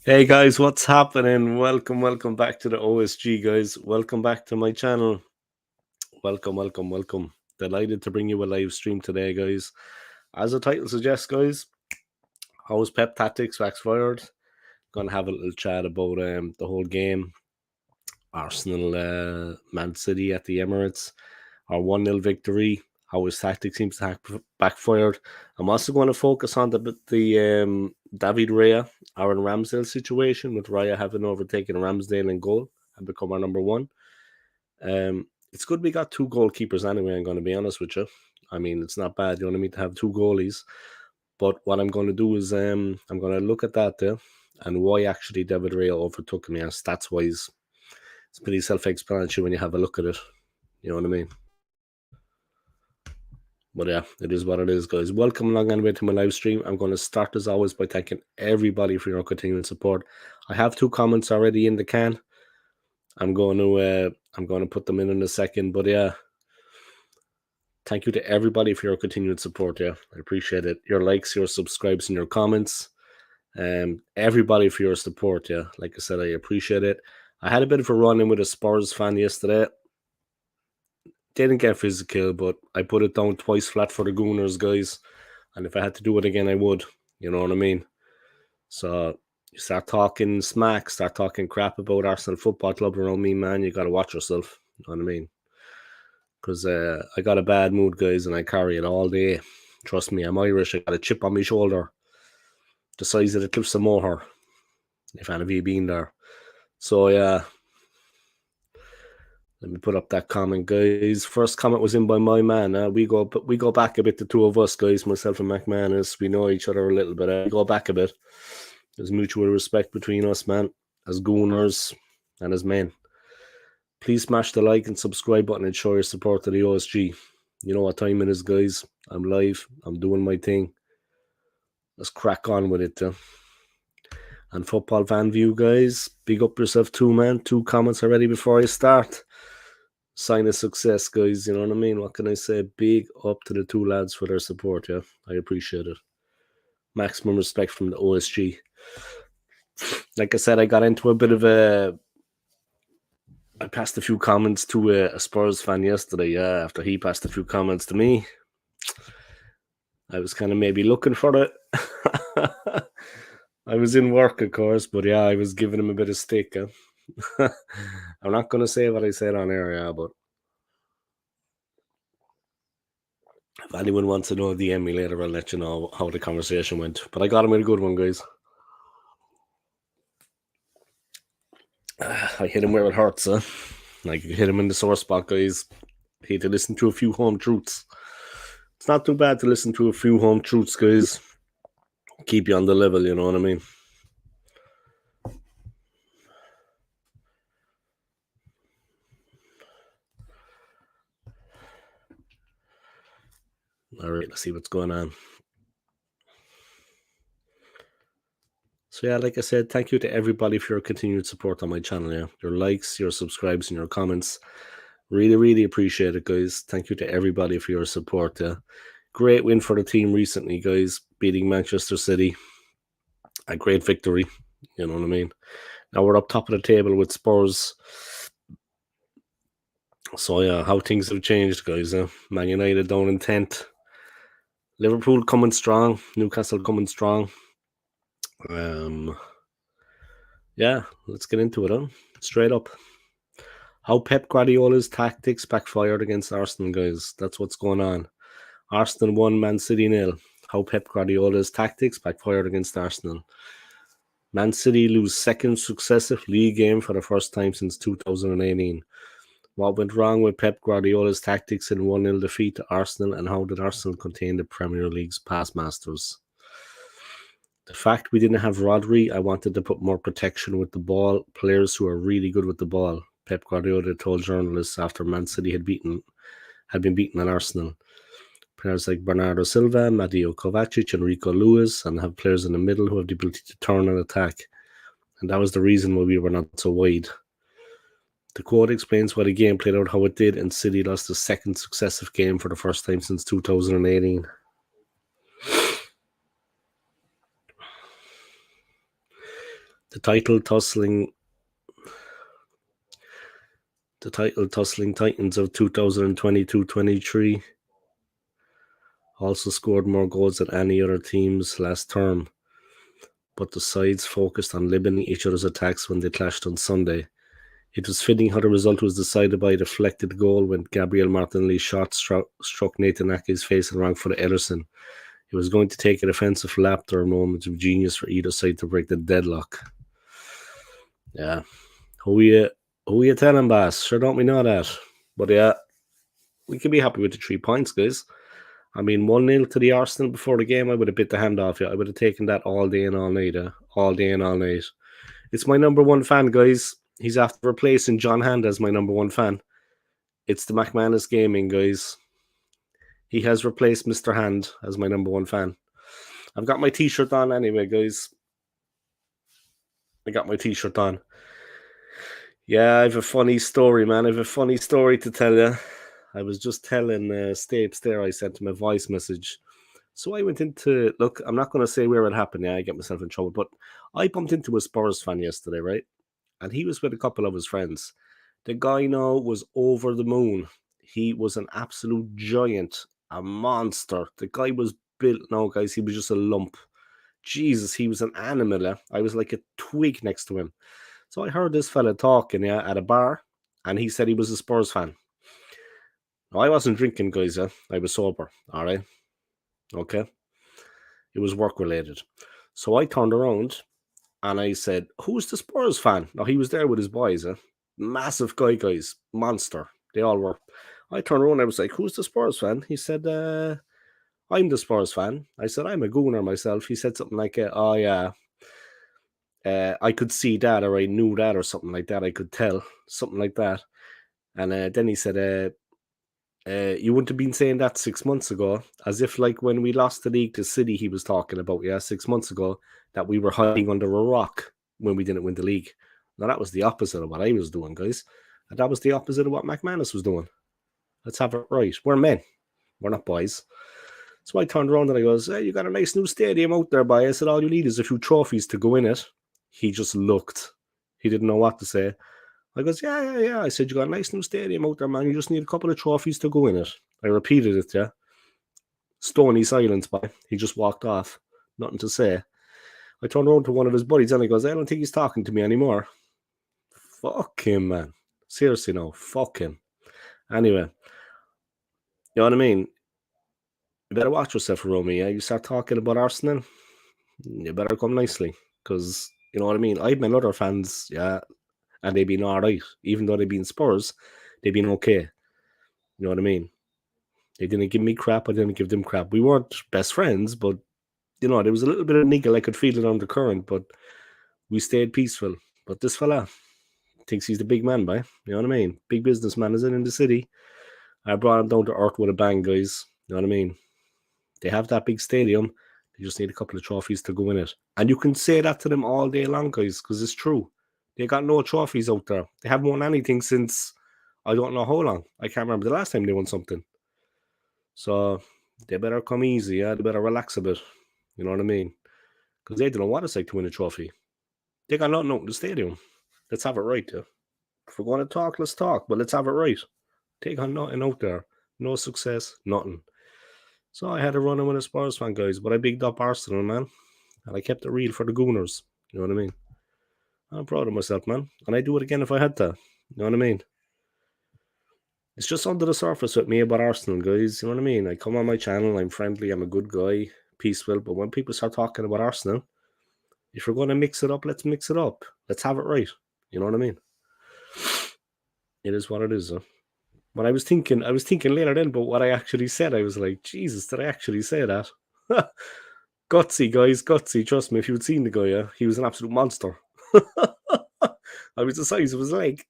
Hey guys, what's happening? Welcome back to the OSG, guys. Welcome back to my channel. Welcome. Delighted to bring you a live stream today, guys. As the title suggests, guys, how was Pep Tactics Backfired? Gonna have a little chat about the whole game. Arsenal, Man City at the Emirates, our 1-0 victory. How his tactics seems to have backfired. I'm also going to focus on the David Raya, Aaron Ramsdale situation, with Raya having overtaken Ramsdale in goal and become our number one. It's good we got two goalkeepers anyway, I'm going to be honest with you. I mean, it's not bad, you know what I mean, to have two goalies. But what I'm going to do is I'm going to look at that there and why actually David Raya overtook me, and stats-wise, it's pretty self-explanatory when you have a look at it. You know what I mean? But yeah, it is what it is, guys. Welcome along anyway to my live stream. I'm going to start as always by thanking everybody for your continuing support. I have 2 comments already in the can. I'm going to put them in a second. But yeah, thank you to everybody for your continued support. Yeah, I appreciate it. Your likes, your subscribes, and your comments. Everybody for your support. Yeah, like I said, I appreciate it. I had a bit of a run in with a Spurs fan yesterday. Didn't get physical, but I put it down twice flat for the Gooners, guys. And if I had to do it again, I would. You know what I mean? So you start talking smack, start talking crap about Arsenal Football Club around me, man, you got to watch yourself. You know what I mean? Because I got a bad mood, guys, and I carry it all day. Trust me, I'm Irish. I got a chip on my shoulder the size of the Cliffs of Moher, if any of you been there. So, yeah. Let me put up that comment, guys. First comment was in by my man. We go back a bit, the two of us, guys, myself and McManus. We know each other a little bit. We go back a bit. There's mutual respect between us, man, as gooners and as men. Please smash the like and subscribe button and show your support to the OSG. You know what time it is, guys. I'm live. I'm doing my thing. Let's crack on with it. And Football Fan View, guys, big up yourself too, man. 2 comments already before I start. Sign of success, guys. You know what I mean? What can I say? Big up to the 2 lads for their support. Yeah, I appreciate it. Maximum respect from the OSG. Like I said, I got into a bit of I passed a few comments to a Spurs fan yesterday. Yeah, after he passed a few comments to me, I was kind of maybe looking for it. I was in work, of course, but yeah, I was giving him a bit of stick. I'm not going to say what I said on air, yeah, but if anyone wants to know, DM me later. I'll let you know how the conversation went. But I got him with a good one, guys. I hit him where it hurts, huh? Like, you hit him in the sore spot, guys. He had to listen to a few home truths. It's not too bad to listen to a few home truths, guys. Keep you on the level, you know what I mean? All right, let's see what's going on. So yeah, like I said, thank you to everybody for your continued support on my channel. Yeah, your likes, your subscribes, and your comments. Really appreciate it, guys. Thank you to everybody for your support. Yeah, great win for the team recently, guys, beating Manchester City. A great victory. You know what I mean? Now we're up top of the table with Spurs. So yeah, how things have changed, guys. Man United down in 10th. Liverpool coming strong. Newcastle coming strong. Yeah, let's get into it, huh? Straight up. How Pep Guardiola's tactics backfired against Arsenal, guys. That's what's going on. Arsenal 1, Man City 0. How Pep Guardiola's tactics backfired against Arsenal. Man City lose second successive league game for the first time since 2018. What went wrong with Pep Guardiola's tactics in 1-0 defeat to Arsenal, and how did Arsenal contain the Premier League's past masters? The fact we didn't have Rodri, I wanted to put more protection with the ball, players who are really good with the ball. Pep Guardiola told journalists after Man City had been beaten at Arsenal. Players like Bernardo Silva, Mateo Kovacic, and Rico Lewis, and have players in the middle who have the ability to turn and attack. And that was the reason why we were not so wide. The quote explains why the game played out how it did, and City lost the second successive game for the first time since 2018. The title tussling Titans of 2022-23 also scored more goals than any other teams last term, but the sides focused on limiting each other's attacks when they clashed on Sunday. It was fitting how the result was decided by a deflected goal when Gabriel Martinelli's shot struck Nathan Ake's face and wrong foot Ederson. It was going to take a defensive lapse or a moment of genius for either side to break the deadlock. Yeah. Who you telling, boss? Sure don't we know that? But yeah, we can be happy with the 3 points, guys. I mean, 1-0 to the Arsenal before the game, I would have bit the hand off you. I would have taken that all day and all night. All day and all night. It's my number one fan, guys. He's after replacing John Hand as my number one fan. It's the McManus Gaming, guys. He has replaced Mr. Hand as my number one fan. I've got my t-shirt on anyway, guys. I got my t-shirt on. Yeah, I have a funny story, man. I have a funny story to tell you. I was just telling Stapes there, I sent him a voice message. So I went into, look, I'm not going to say where it happened. Yeah, I get myself in trouble. But I bumped into a Spurs fan yesterday, right? And he was with a couple of his friends. The guy now was over the moon. He was an absolute giant, a monster. The guy was built, no, guys, he was just a lump. Jesus, he was an animal. I was like a twig next to him. So I heard this fella talking at a bar, and he said he was a Spurs fan. Now, I wasn't drinking, guys. I was sober, all right? Okay? It was work-related. So I turned around, and I said, who's the Spurs fan? Now, he was there with his boys. Massive guy, guys. Monster. They all were. I turned around, I was like, who's the Spurs fan? He said, I'm the Spurs fan. I said, I'm a gooner myself. He said something like, oh, yeah. I could see that, or I knew that, or something like that. I could tell, something like that. And then he said, you wouldn't have been saying that 6 months ago, as if like when we lost the league to City, he was talking about, 6 months ago, that we were hiding under a rock when we didn't win the league. Now, that was the opposite of what I was doing, guys. And that was the opposite of what McManus was doing. Let's have it right. We're men. We're not boys. So I turned around and I goes, hey, you got a nice new stadium out there, boy. I said, all you need is a few trophies to go in it. He just looked. He didn't know what to say. I goes, yeah. I said, you got a nice new stadium out there, man. You just need a couple of trophies to go in it. I repeated it, yeah. Stony silence, boy. He just walked off. Nothing to say. I turned around to one of his buddies and he goes, I don't think he's talking to me anymore. Fuck him, man. Seriously, no. Fuck him. Anyway. You know what I mean? You better watch yourself, Romy. Yeah? You start talking about Arsenal, you better come nicely. Because, you know what I mean? I've met other fans, yeah, and they've been all right. Even though they've been Spurs, they've been okay. You know what I mean? They didn't give me crap. I didn't give them crap. We weren't best friends, but, you know, there was a little bit of niggle. I could feel it undercurrent, but we stayed peaceful. But this fella thinks he's the big man, boy. You know what I mean? Big businessman is in the city. I brought him down to earth with a bang, guys. You know what I mean? They have that big stadium. They just need a couple of trophies to go in it. And you can say that to them all day long, guys, because it's true. They got no trophies out there. They haven't won anything since I don't know how long. I can't remember the last time they won something. So they better come easy, yeah. They better relax a bit. You know what I mean? Because they don't know what it's like to win a trophy. They got nothing out in the stadium. Let's have it right, yeah. If we're going to talk, let's talk, but let's have it right. Take on nothing out there. No success, nothing. So I had a run in with a Spurs fan, guys, but I bigged up Arsenal, man. And I kept it real for the Gooners. You know what I mean? I'm proud of myself, man. And I'd do it again if I had to. You know what I mean? It's just under the surface with me about Arsenal, guys. You know what I mean? I come on my channel, I'm friendly, I'm a good guy, peaceful. But when people start talking about Arsenal, if we're going to mix it up, let's mix it up. Let's have it right. You know what I mean? It is what it is. When I was thinking later then about what I actually said. I was like, Jesus, did I actually say that? Gutsy, guys, gutsy. Trust me, if you'd seen the guy, yeah, he was an absolute monster. I was the size of his leg.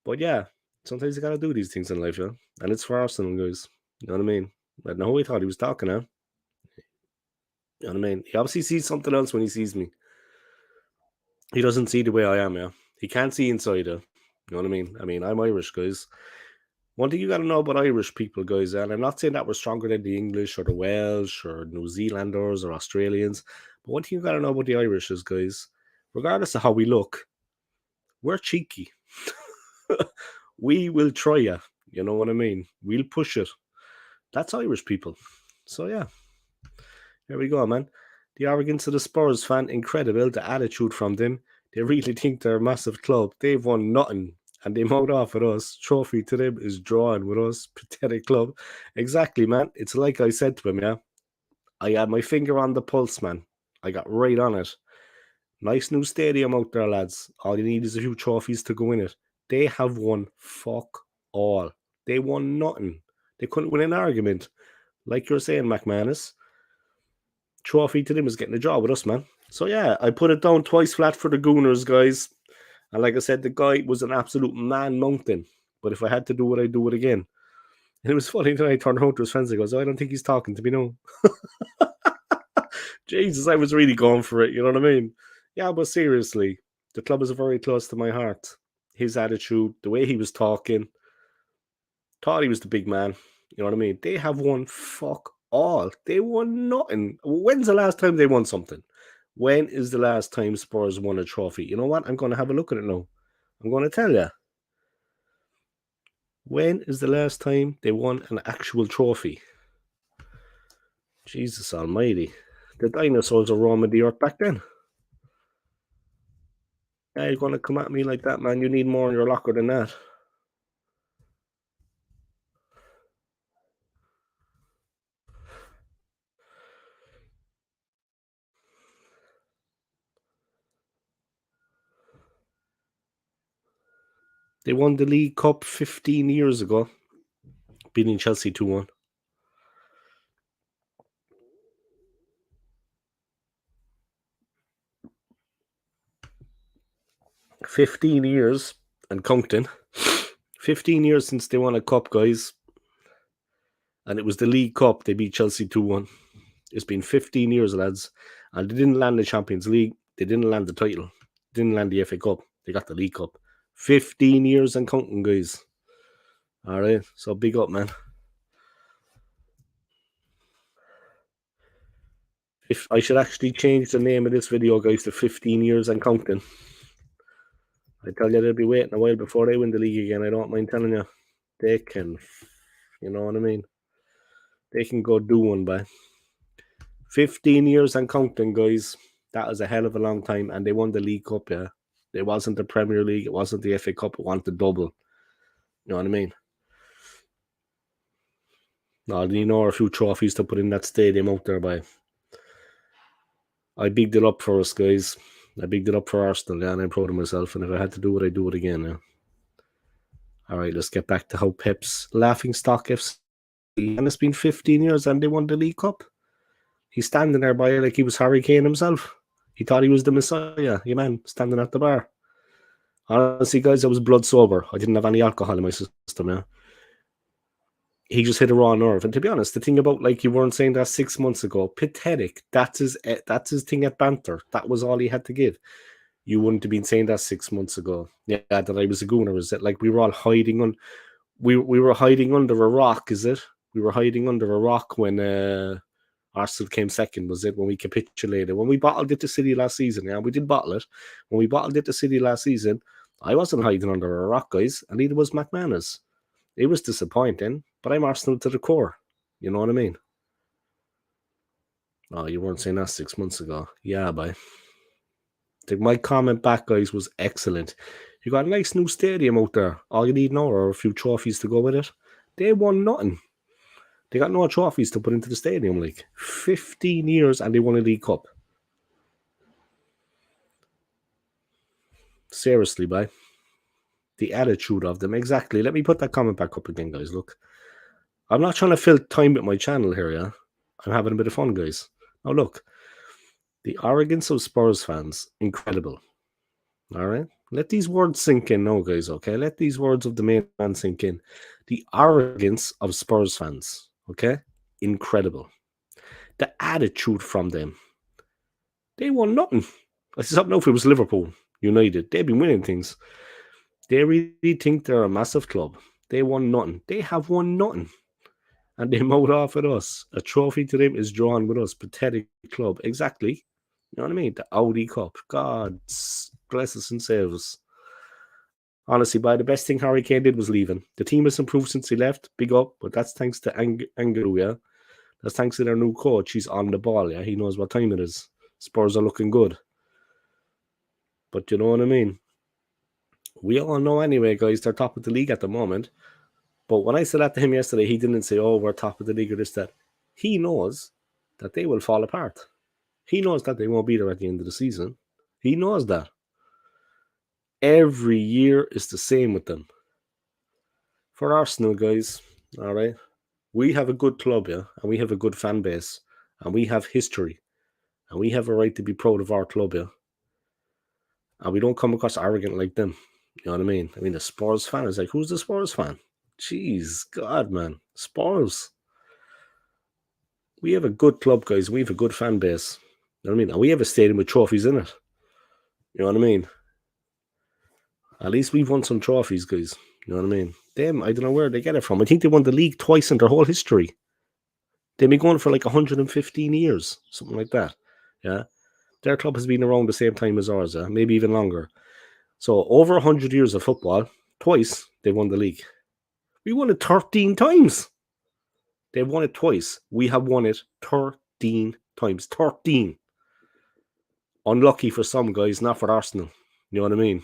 But yeah, sometimes you gotta do these things in life, yeah. And it's for Arsenal, guys. You know what I mean? I don't know who he thought he was talking to. You know what I mean? He obviously sees something else when he sees me. He doesn't see the way I am, yeah. He can't see inside, you know what I mean? I'm Irish, guys. One thing you got to know about Irish people, guys, and I'm not saying that we're stronger than the English or the Welsh or New Zealanders or Australians, but one thing you got to know about the Irish is, guys, regardless of how we look, we're cheeky. We will try you. You know what I mean? We'll push it. That's Irish people. So yeah, here we go, man. The arrogance of the Spurs fan, incredible. The attitude from them. They really think they're a massive club. They've won nothing. And they mouth off at us. Trophy to them is drawing with us. Pathetic club. Exactly, man. It's like I said to him, yeah. I had my finger on the pulse, man. I got right on it. Nice new stadium out there, lads. All you need is a few trophies to go in it. They have won fuck all. They won nothing. They couldn't win an argument. Like you're saying, McManus, trophy to them is getting a job with us, man. So yeah, I put it down twice flat for the Gooners, guys. And like I said, the guy was an absolute man mountain. But if I had to do it, I'd do it again. And it was funny that I turned around to his friends and goes, oh, I don't think he's talking to me, no. Jesus, I was really going for it, you know what I mean? Yeah, but seriously, the club is very close to my heart. His attitude, the way he was talking, thought he was the big man. You know what I mean? They have won fuck all. They won nothing. When's the last time they won something? When is the last time Spurs won a trophy? You know what? I'm going to have a look at it now. I'm going to tell you. When is the last time they won an actual trophy? Jesus almighty. The dinosaurs are roaming the earth back then. Yeah, you're going to come at me like that, man. You need more in your locker than that. They won the League Cup 15 years ago, beating Chelsea 2-1. 15 years and counting. 15 years since they won a cup, guys. And it was the League Cup. They beat Chelsea 2-1. It's been 15 years, lads. And they didn't land the Champions League. They didn't land the title. They didn't land the FA Cup. They got the League Cup. 15 years and counting, guys. All right. So big up, man. If I should actually change the name of this video, guys, to 15 years and counting. I tell you, they'll be waiting a while before they win the league again. I don't mind telling you. They can, you know what I mean? They can go do one by 15 years and counting, guys. That is a hell of a long time. And they won the League Cup, yeah. It wasn't the Premier League. It wasn't the FA Cup. It wanted the double. You know what I mean? No, you know, a few trophies to put in that stadium out there by. I bigged it up for us, guys. I bigged it up for Arsenal, yeah, and I'm proud of myself. And if I had to do it, I'd do it again, yeah. All right, let's get back to how Pep's laughing stock FC. And it's been 15 years and they won the League Cup. He's standing there by it like he was Harry Kane himself. He thought he was the Messiah. Yeah, man, standing at the bar. Honestly, guys, I was blood sober. I didn't have any alcohol in my system, yeah. He just hit a raw nerve. And to be honest, the thing about, like, you weren't saying that 6 months ago, pathetic. That's his thing at banter. That was all he had to give. You wouldn't have been saying that 6 months ago. Yeah, that I was a gooner. Is it like we were all hiding on? We were hiding under a rock. Is it? We were hiding under a rock when Arsenal came second. Was it when we capitulated? When we bottled it to City last season? Yeah, we did bottle it. When we bottled it to City last season, I wasn't hiding under a rock, guys, and neither was McManus. It was disappointing, but I'm Arsenal to the core. You know what I mean? Oh, you weren't saying that 6 months ago. Yeah, bye. My comment back, guys, was excellent. You got a nice new stadium out there. All you need now are a few trophies to go with it. They won nothing. They got no trophies to put into the stadium. Like 15 years and they won a League Cup. Seriously, bye. The attitude of them. Exactly. Let me put that comment back up again, guys. Look. I'm not trying to fill time with my channel here, yeah? I'm having a bit of fun, guys. Now, look. The arrogance of Spurs fans, incredible. All right? Let these words sink in now, guys, okay? Let these words of the main man sink in. The arrogance of Spurs fans, okay? Incredible. The attitude from them. They won nothing. I don't know if it was Liverpool, United. They've been winning things. They really think they're a massive club. They won nothing. They have won nothing. And they mowed off at us. A trophy to them is drawn with us. Pathetic club. Exactly. You know what I mean? The Audi Cup. God bless us and save us. Honestly, the best thing Harry Kane did was leaving. The team has improved since he left. Big up. But that's thanks to Angaru, yeah? That's thanks to their new coach. He's on the ball, yeah? He knows what time it is. Spurs are looking good. But you know what I mean? We all know anyway, guys, they're top of the league at the moment. But when I said that to him yesterday, he didn't say, oh, we're top of the league or this, that. He knows that they will fall apart. He knows that they won't be there at the end of the season. He knows that. Every year is the same with them. For Arsenal, guys, all right, we have a good club, yeah, and we have a good fan base, and we have history, and we have a right to be proud of our club, yeah. And we don't come across arrogant like them. You know what I mean? I mean, the Spurs fan is like, who's the Spurs fan? Jeez, God, man. Spurs. We have a good club, guys. We have a good fan base. You know what I mean? And we have a stadium with trophies in it. You know what I mean? At least we've won some trophies, guys. You know what I mean? Them, I don't know where they get it from. I think they won the league twice in their whole history. They've been going for like 115 years, something like that. Yeah. Their club has been around the same time as ours, maybe even longer. So over 100 years of football, twice they won the league. We won it 13 times. They've won it twice. We have won it 13 times. 13. Unlucky for some guys, not for Arsenal. You know what I mean?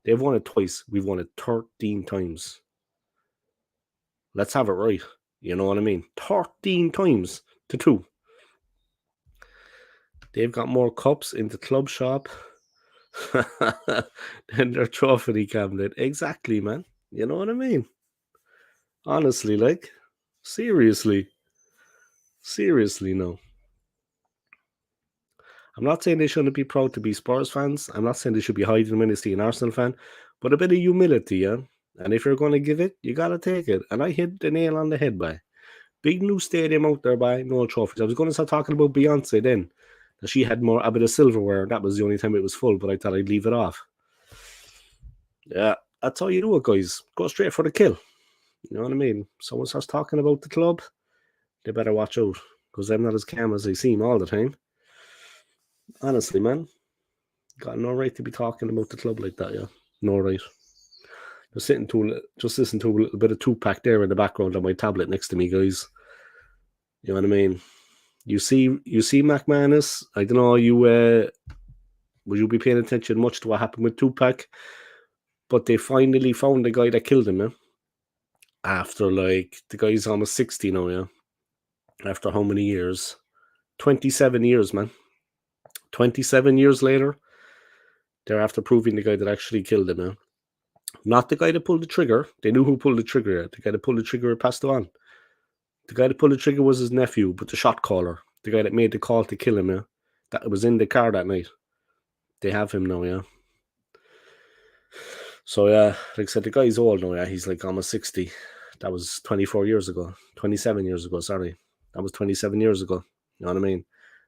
They've won it twice. We've won it 13 times. Let's have it right. You know what I mean? 13 times to 2. They've got more cups in the club shop than their trophy cabinet. Exactly, man. You know what I mean? Honestly, like, seriously. Seriously, no. I'm not saying they shouldn't be proud to be Spurs fans. I'm not saying they should be hiding when they see an Arsenal fan. But a bit of humility, yeah? And if you're going to give it, you got to take it. And I hit the nail on the head, by. Big new stadium out there, by. No trophies. I was going to start talking about Beyonce then. That she had a bit of silverware. That was the only time it was full, but I thought I'd leave it off. Yeah, that's how you do it, guys. Go straight for the kill. You know what I mean? Someone starts talking about the club, they better watch out. Because I'm not as calm as they seem all the time. Honestly, man. Got no right to be talking about the club like that, yeah. No right. Just listen to a little bit of Tupac there in the background on my tablet next to me, guys. You know what I mean? You see McManus. I don't know, would you be paying attention much to what happened with Tupac? But they finally found the guy that killed him, yeah? After, like, the guy's almost 60 now, yeah? After how many years? 27 years, man. 27 years later, they're after proving the guy that actually killed him, yeah? Not the guy that pulled the trigger. They knew who pulled the trigger. The guy that pulled the trigger passed on. The guy that pulled the trigger was his nephew, but the shot caller, the guy that made the call to kill him, yeah, that was in the car that night. They have him now, yeah. So, yeah, like I said, the guy's old now, yeah. He's like almost 60. That was 24 years ago. 27 years ago, sorry. That was 27 years ago. You know what I mean?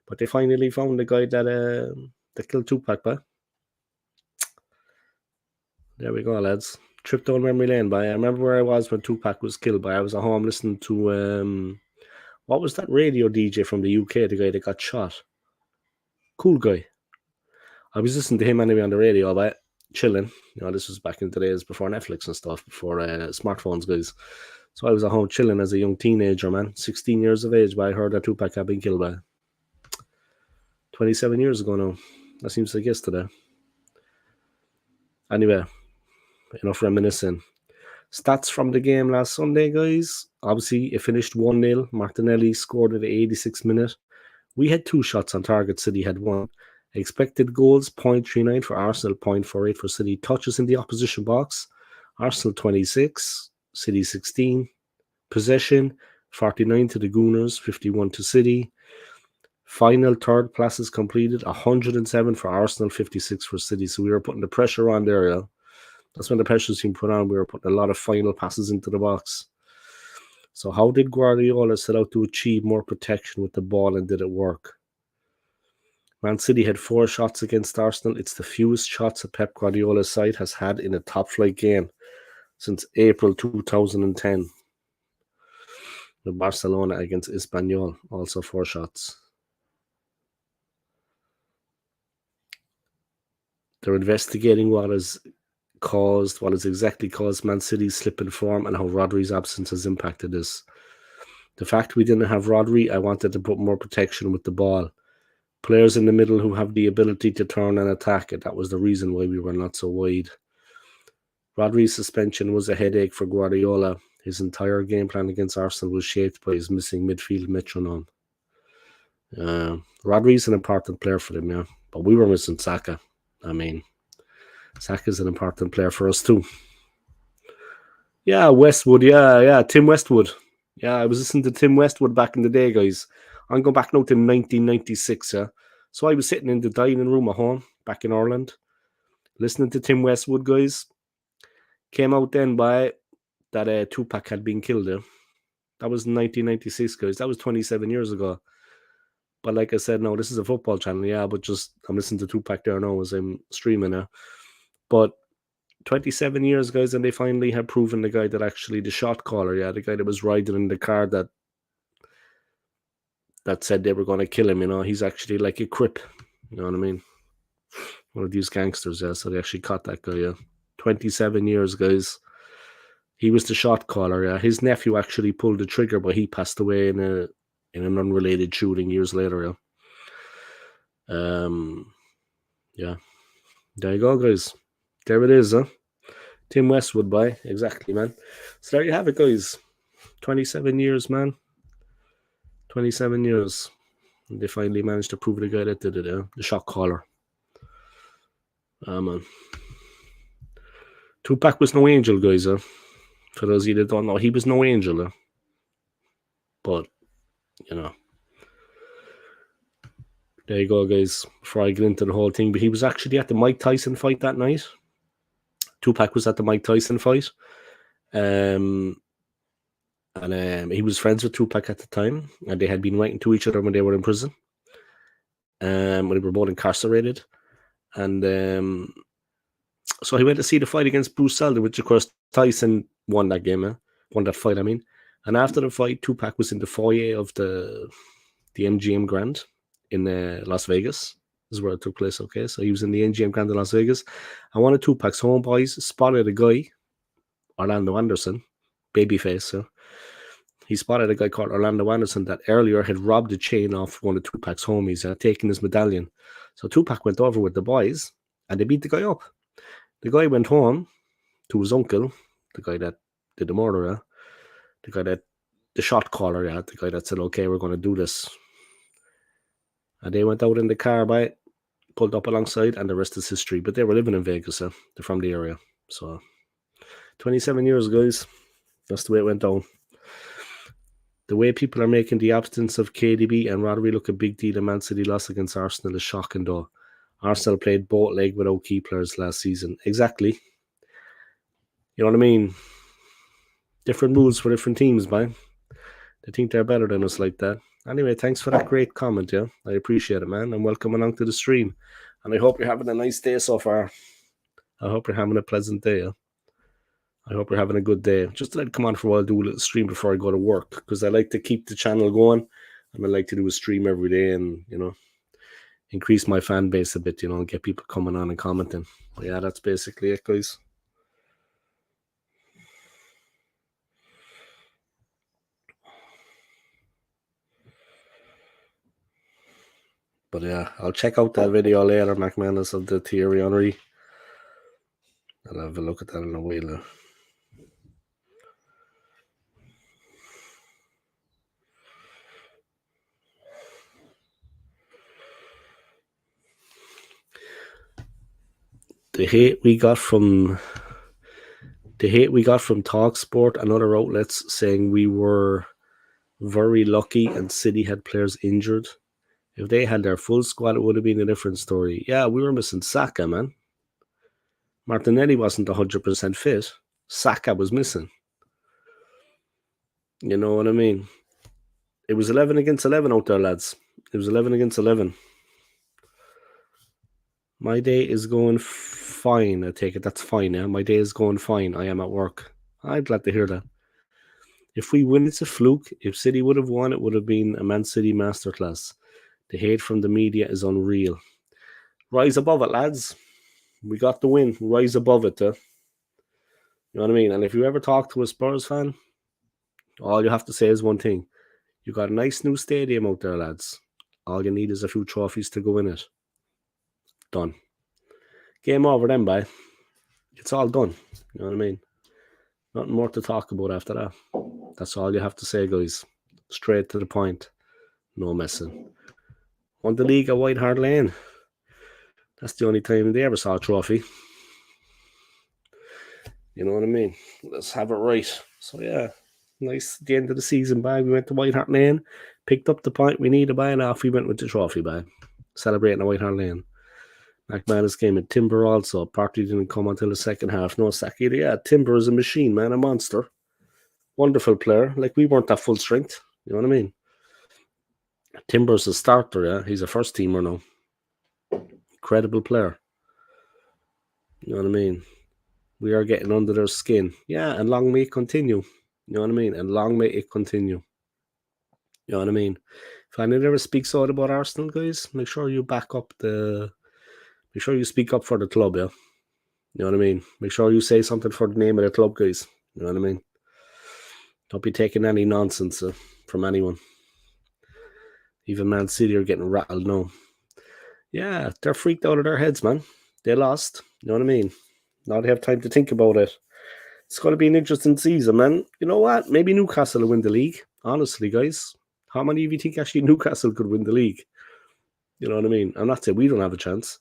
But they finally found the guy that killed Tupac, but there we go, lads. Trip down memory lane, but I remember where I was when Tupac was killed. But I was at home listening to what was that radio DJ from the UK? The guy that got shot. Cool guy. I was listening to him anyway on the radio, but chilling. You know, this was back in the days before Netflix and stuff, before smartphones, guys. So I was at home chilling as a young teenager, man, 16 years of age. But I heard that Tupac had been killed by 27 years ago now. That seems like yesterday. Anyway, enough reminiscing. Stats from the game last Sunday, guys. Obviously, it finished 1-0. Martinelli scored at the 86th minute. We had 2 shots on target. City had 1. Expected goals, 0.39 for Arsenal, 0.48 for City. Touches in the opposition box. Arsenal 26, City 16. Possession, 49 to the Gooners, 51 to City. Final third passes completed, 107 for Arsenal, 56 for City. So we were putting the pressure on there, yeah. That's when the pressure's been put on. We were putting a lot of final passes into the box. So how did Guardiola set out to achieve more protection with the ball, and did it work? Man City had 4 shots against Arsenal. It's the fewest shots a Pep Guardiola's side has had in a top-flight game since April 2010. The Barcelona against Espanyol, also 4 shots. They're investigating what has exactly caused Man City's slip in form and how Rodri's absence has impacted this. The fact we didn't have Rodri, I wanted to put more protection with the ball. Players in the middle who have the ability to turn and attack it. That was the reason why we were not so wide. Rodri's suspension was a headache for Guardiola. His entire game plan against Arsenal was shaped by his missing midfield metronome. Rodri's an important player for them, yeah. But we were missing Saka. I mean, Saka's an important player for us too. Yeah, Westwood, yeah. Tim Westwood. Yeah, I was listening to Tim Westwood back in the day, guys. I'm going back now to 1996, yeah. So I was sitting in the dining room at home back in Ireland, listening to Tim Westwood, guys. Came out then by that Tupac had been killed. That was 1996, guys. That was 27 years ago. But like I said, no, this is a football channel, yeah. But just I'm listening to Tupac there now as I'm streaming now. But 27 years, guys, and they finally have proven the guy that actually the shot caller, yeah, the guy that was riding in the car that said they were going to kill him. You know, he's actually like a Crip. You know what I mean? One of these gangsters, yeah. So they actually caught that guy, yeah. 27 years, guys. He was the shot caller, yeah. His nephew actually pulled the trigger, but he passed away in an unrelated shooting years later, yeah. Yeah. There you go, guys. There it is, huh? Tim Westwood, by exactly, man. So there you have it, guys. 27 years, man. 27 years. And they finally managed to prove the guy that did it, the shot caller. Man. Tupac was no angel, guys. For those of you that don't know, he was no angel. But, you know. There you go, guys. Before I get into the whole thing. But he was actually at the Mike Tyson fight that night. Tupac was at the Mike Tyson fight. And he was friends with Tupac at the time. And they had been writing to each other when they were in prison. When they were both incarcerated. And so he went to see the fight against Bruce Seldon, which, of course, Tyson won that game. Won that fight, I mean. And after the fight, Tupac was in the foyer of the MGM Grand in Las Vegas. This is where it took place, okay? So he was in the MGM Grand in Las Vegas. And one of Tupac's homeboys spotted a guy, Orlando Anderson, babyface. He spotted a guy called Orlando Anderson that earlier had robbed a chain off one of Tupac's homies, taking his medallion. So Tupac went over with the boys, and they beat the guy up. The guy went home to his uncle, the guy that did the murder, the shot caller, the guy that said, okay, we're going to do this. And they went out in the car, pulled up alongside, and the rest is history. But they were living in Vegas, they're from the area. So 27 years, guys. That's the way it went down. The way people are making the absence of KDB and Rodri look a big deal. A Man City loss against Arsenal is shocking, though. Arsenal played both legs without key players last season. Exactly. You know what I mean? Different rules for different teams, man. They think they're better than us like that. Anyway, thanks for that great comment, yeah. I appreciate it, man. And welcome along to the stream. And I hope you're having a nice day so far. I hope you're having a pleasant day, yeah. I hope you're having a good day. Just to come on for a while, do a little stream before I go to work, because I like to keep the channel going, and I like to do a stream every day and, increase my fan base a bit, and get people coming on and commenting. But yeah, that's basically it, guys. But yeah, I'll check out that video later, McManus, of the Thierry Henry. I'll have a look at that in a while. The hate we got from TalkSport and other outlets saying we were very lucky and City had players injured. If they had their full squad, it would have been a different story. Yeah, we were missing Saka, man. Martinelli wasn't 100% fit. Saka was missing. You know what I mean? It was 11 against 11 out there, lads. It was 11 against 11. My day is going fine, I take it. That's fine, yeah? My day is going fine. I am at work. I'm glad to hear that. If we win, it's a fluke. If City would have won, it would have been a Man City masterclass. The hate from the media is unreal. Rise above it, lads. We got the win. Rise above it, You know what I mean? And if you ever talk to a Spurs fan, all you have to say is one thing. You got a nice new stadium out there, lads. All you need is a few trophies to go in it. Done. Game over then, bye. It's all done. You know what I mean? Nothing more to talk about after that. That's all you have to say, guys. Straight to the point. No messing. Won the league at White Hart Lane. That's the only time they ever saw a trophy. You know what I mean? Let's have it right. So, yeah. Nice. At the end of the season, bye. We went to White Hart Lane, picked up the point we needed, bye, and off we went with the trophy, bye. Celebrating at White Hart Lane. McManus came at Timber also. Partey didn't come until the second half. No sack either. Yeah, Timber is a machine, man, a monster. Wonderful player. Like, we weren't at full strength. You know what I mean? Timber's a starter, yeah. He's a first teamer now. Incredible player. You know what I mean? We are getting under their skin. Yeah, and long may it continue. You know what I mean? And long may it continue. You know what I mean? If anyone ever speaks out about Arsenal, guys, make sure you make sure you speak up for the club, yeah? You know what I mean? Make sure you say something for the name of the club, guys. You know what I mean? Don't be taking any nonsense from anyone. Even Man City are getting rattled now. Yeah, they're freaked out of their heads, man. They lost. You know what I mean? Now they have time to think about it. It's going to be an interesting season, man. You know what? Maybe Newcastle will win the league. Honestly, guys. How many of you think actually Newcastle could win the league? You know what I mean? I'm not saying we don't have a chance.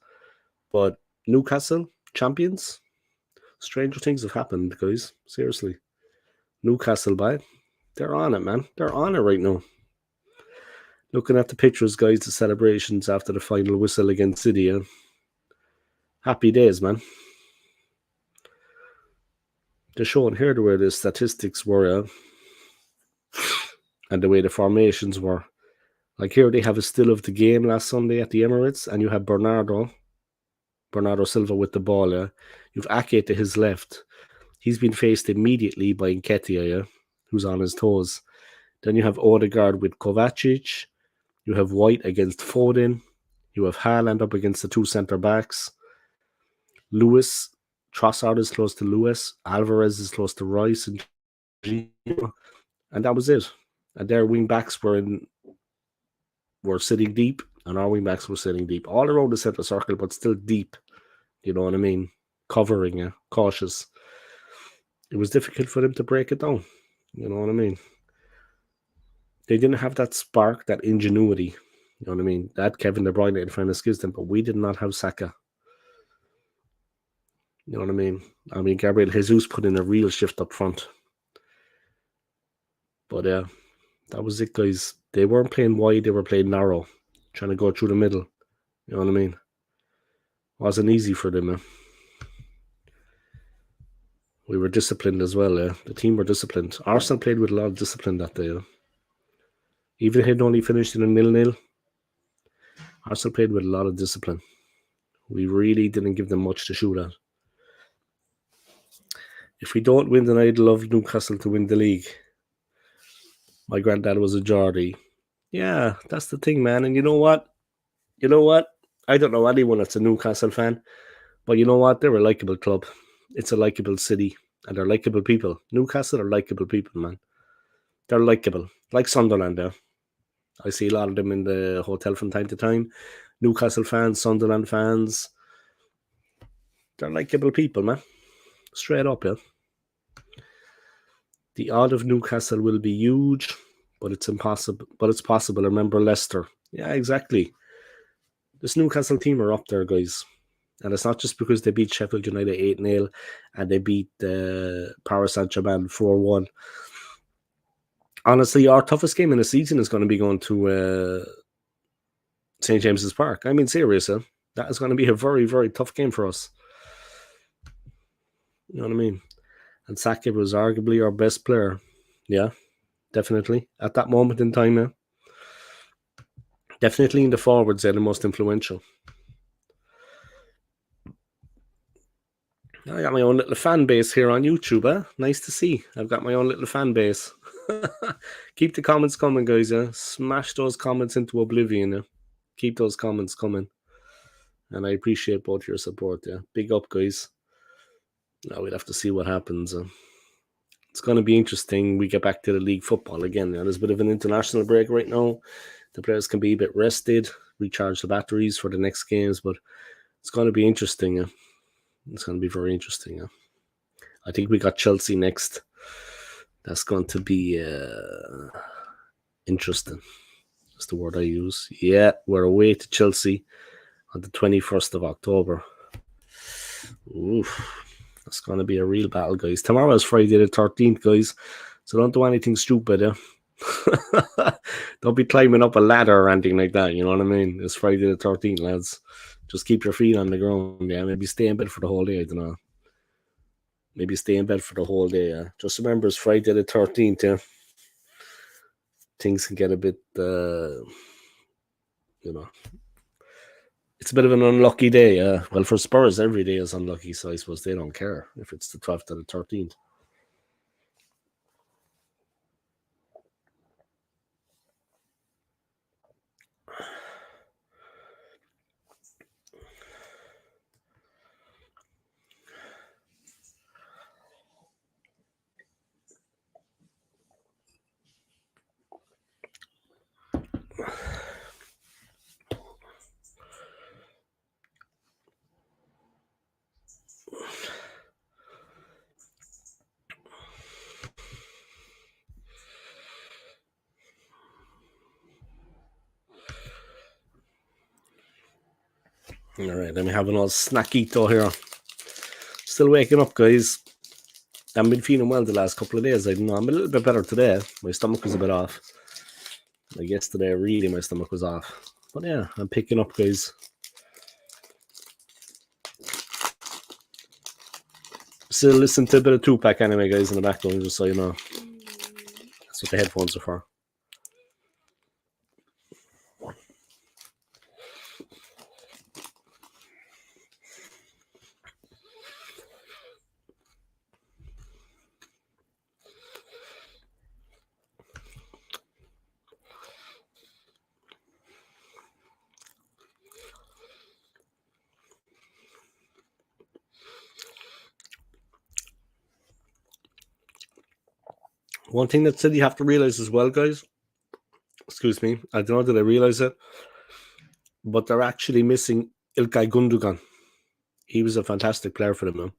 But Newcastle, champions? Stranger things have happened, guys. Seriously. Newcastle, they're on it, man. They're on it right now. Looking at the pictures, guys, the celebrations after the final whistle against City. Yeah? Happy days, man. They're showing here the way the statistics were, and the way the formations were. Like here, they have a still of the game last Sunday at the Emirates, and you have Bernardo Silva with the ball. Yeah? You've Ake to his left. He's been faced immediately by Nketiah, yeah? Who's on his toes. Then you have Odegaard with Kovacic. You have White against Foden. You have Haaland up against the two centre-backs. Lewis, Trossard is close to Lewis. Alvarez is close to Rice. And that was it. And their wing-backs were sitting deep, and our wing-backs were sitting deep. All around the centre circle, but still deep. You know what I mean? Covering, cautious. It was difficult for them to break it down. You know what I mean? They didn't have that spark, that ingenuity. You know what I mean? That Kevin De Bruyne in fairness gives them, but we did not have Saka. You know what I mean? I mean, Gabriel Jesus put in a real shift up front. But yeah, that was it, guys. They weren't playing wide, they were playing narrow, trying to go through the middle. You know what I mean? Wasn't easy for them. We were disciplined as well. The team were disciplined. Arsenal played with a lot of discipline that day. Even if it only finished in a 0-0, Arsenal played with a lot of discipline. We really didn't give them much to shoot at. If we don't win, then I'd love Newcastle to win the league. My granddad was a Geordie. Yeah, that's the thing, man. And you know what? I don't know anyone that's a Newcastle fan, but you know what? They're a likeable club. It's a likeable city, and they're likeable people. Newcastle are likeable people, man. They're likeable. Like Sunderland, I see a lot of them in the hotel from time to time. Newcastle fans, Sunderland fans. They're likeable people, man. Straight up, yeah. The odd of Newcastle will be huge, but it's impossible. But it's possible. Remember Leicester. Yeah, exactly. This Newcastle team are up there, guys. And it's not just because they beat Sheffield United 8-0 and they beat Paris Saint-Germain 4-1. Honestly, our toughest game in the season is going to be going to St. James's Park. I mean, seriously, that is going to be a very, very tough game for us. You know what I mean? And Saka was arguably our best player. Yeah, definitely. At that moment in time, yeah. Definitely in the forwards, they're the most influential. I got my own little fan base here on YouTube. Nice to see. I've got my own little fan base. Keep the comments coming, guys. Smash those comments into oblivion. Keep those comments coming. And I appreciate both your support. Yeah, big up, guys. Now we'll have to see what happens. It's going to be interesting. We get back to the league football again. Now, there's a bit of an international break right now. The players can be a bit rested, recharge the batteries for the next games, but it's going to be interesting. Yeah. It's going to be very interesting. Yeah. I think we got Chelsea next. That's going to be interesting. That's the word I use. Yeah, we're away to Chelsea on the 21st of October. Oof. That's going to be a real battle, guys. Tomorrow is Friday the 13th, guys. So don't do anything stupid, yeah? Don't be climbing up a ladder or anything like that, you know what I mean? It's Friday the 13th, lads. Just keep your feet on the ground, yeah? Maybe stay in bed for the whole day, I don't know. Maybe stay in bed for the whole day, yeah? Just remember, it's Friday the 13th, yeah? Things can get a bit, you know... It's a bit of an unlucky day. Well, for Spurs, every day is unlucky, so I suppose they don't care if it's the 12th or the 13th. All right, let me have an old snackito here. Still waking up, guys. I've been feeling well the last couple of days. I don't know. I'm a little bit better today. My stomach was a bit off. Like yesterday, really, my stomach was off. But yeah, I'm picking up, guys. Still listen to a bit of Tupac anyway, guys, in the background, just so you know. That's what the headphones are for. One thing that City have to realize as well, guys, excuse me, I don't know that I realize it, but they're actually missing Ilkay Gundogan. He was a fantastic player for them, man.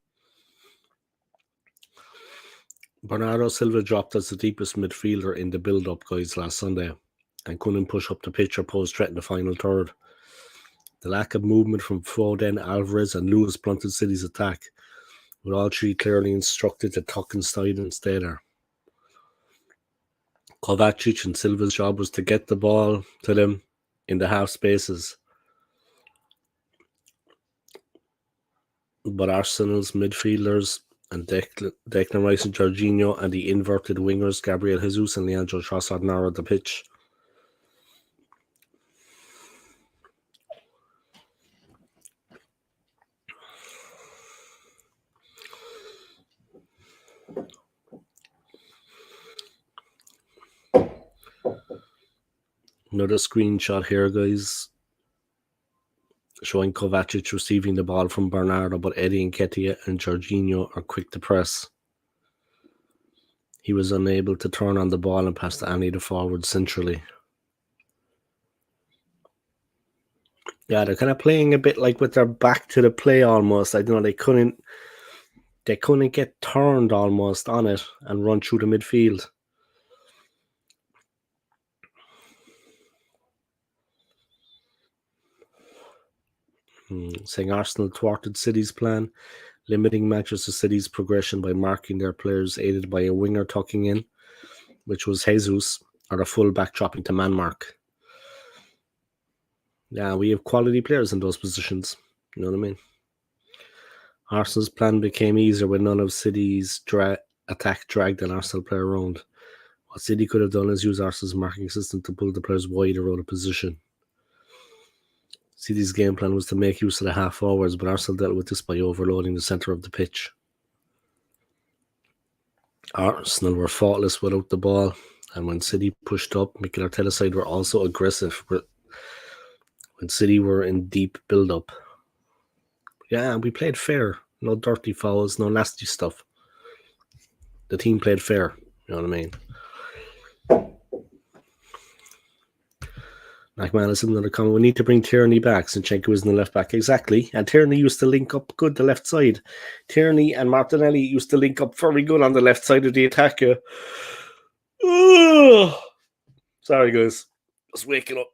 Bernardo Silva dropped as the deepest midfielder in the build-up, guys, last Sunday and couldn't push up the pitch or pose threat in the final third. The lack of movement from Foden, Alvarez and Lewis blunted City's attack, with all three clearly instructed to tuck inside and stay there. Kovacic and Silva's job was to get the ball to them in the half spaces. But Arsenal's midfielders and Declan Rice and Jorginho and the inverted wingers Gabriel Jesus and Leandro Trossard narrowed the pitch. Another screenshot here, guys, showing Kovacic receiving the ball from Bernardo, but Eddie Nketiah and Jorginho are quick to press. He was unable to turn on the ball and pass to any of the forwards centrally. Yeah, they're kind of playing a bit like with their back to the play almost. I don't know, they couldn't get turned almost on it and run through the midfield. Saying Arsenal thwarted City's plan, limiting Manchester City's progression by marking their players aided by a winger tucking in, which was Jesus, or a full-back dropping to man mark. Yeah, we have quality players in those positions. You know what I mean? Arsenal's plan became easier when none of City's attack dragged an Arsenal player around. What City could have done is use Arsenal's marking system to pull the players wider out of position. City's game plan was to make use of the half forwards, but Arsenal dealt with this by overloading the centre of the pitch. Arsenal were faultless without the ball, and when City pushed up, Mikel Arteta's side were also aggressive when City were in deep build-up. Yeah, and we played fair. No dirty fouls, no nasty stuff. The team played fair. You know what I mean? McMahon is another comment. We need to bring Tierney back. Zinchenko is in the left back. Exactly. And Tierney used to link up good the left side. Tierney and Martinelli used to link up very good on the left side of the attack. Sorry, guys. Just waking up.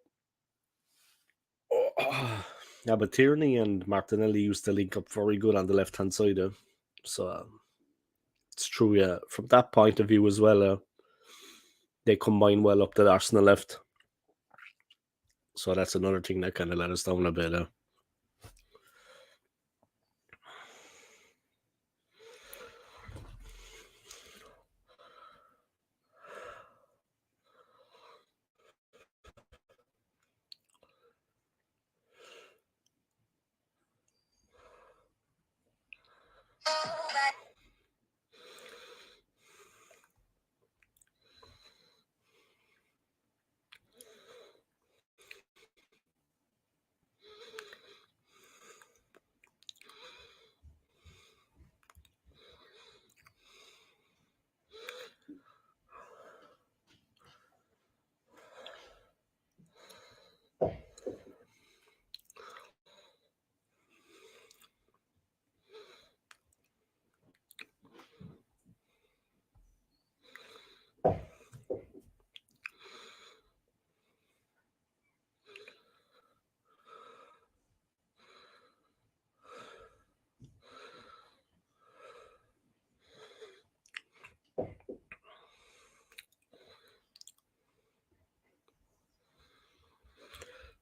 Yeah, but Tierney and Martinelli used to link up very good on the left hand side. So it's true, yeah. From that point of view as well, they combine well up the Arsenal left. So that's another thing that kind of let us down a bit.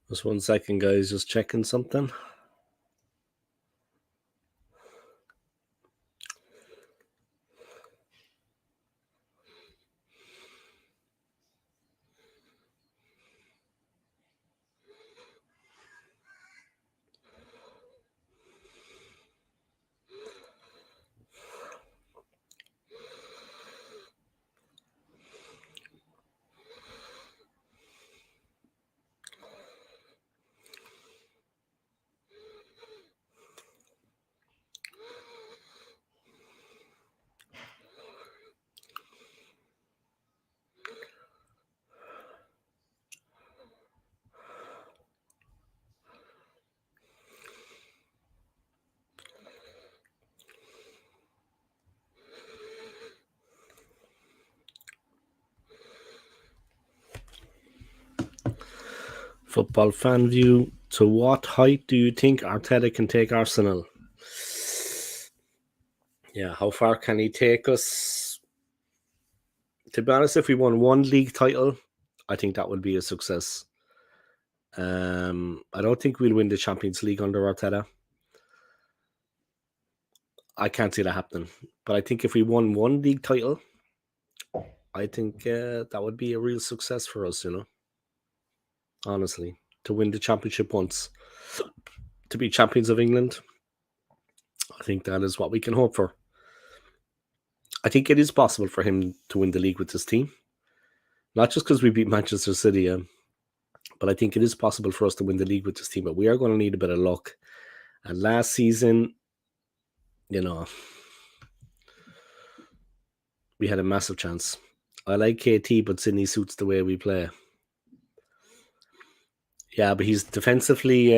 Just 1 second, guys. Just checking something. Football fan view. To what height do you think Arteta can take Arsenal? Yeah, how far can he take us? To be honest, if we won one league title, I think that would be a success. I don't think we'll win the Champions League under Arteta. I can't see that happening. But I think if we won one league title, I think that would be a real success for us, honestly. To win the championship once. To be champions of England, I think that is what we can hope for. I think it is possible for him to win the league with this team. Not just because we beat Manchester City, but I think it is possible for us to win the league with this team. But we are going to need a bit of luck. And last season, we had a massive chance. I like KT, but Sydney suits the way we play. Yeah, but he's defensively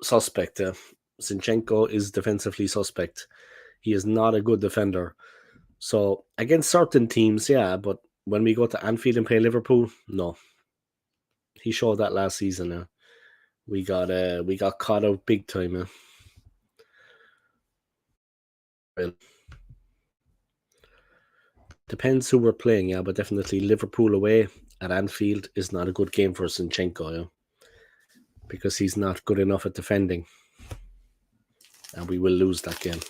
suspect. Zinchenko is defensively suspect. He is not a good defender. So against certain teams, yeah, but when we go to Anfield and play Liverpool, no. He showed that last season. We got caught out big time. Depends who we're playing, yeah, but definitely Liverpool away at Anfield is not a good game for Zinchenko, yeah, because he's not good enough at defending, and we will lose that game.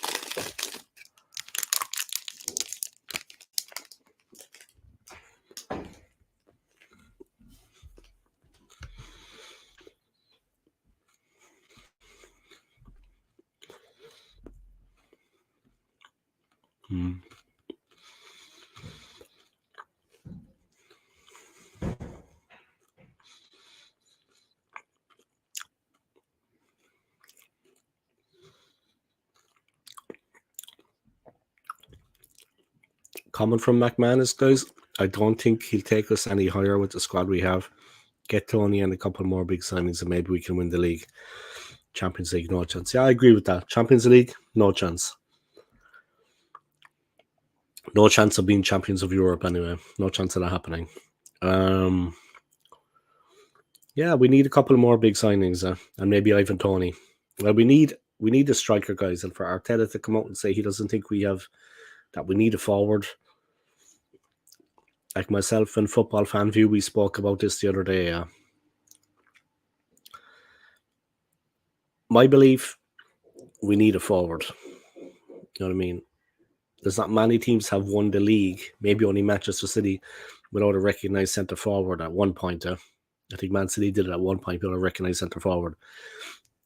Hmm. Coming from McManus, guys, I don't think he'll take us any higher with the squad we have. Get Tony and a couple more big signings, and maybe we can win the league. Champions League, no chance. Yeah, I agree with that. Champions League, no chance. No chance of being champions of Europe anyway. No chance of that happening. Yeah, we need a couple more big signings, and maybe Ivan Tony. Well, we need a striker, guys, and for Arteta to come out and say he doesn't think we need a forward. Like myself and Football Fan View, we spoke about this the other day. My belief, we need a forward. You know what I mean? There's not many teams have won the league, maybe only Manchester City, without a recognised centre forward at one point. I think Man City did it at one point without a recognised centre forward.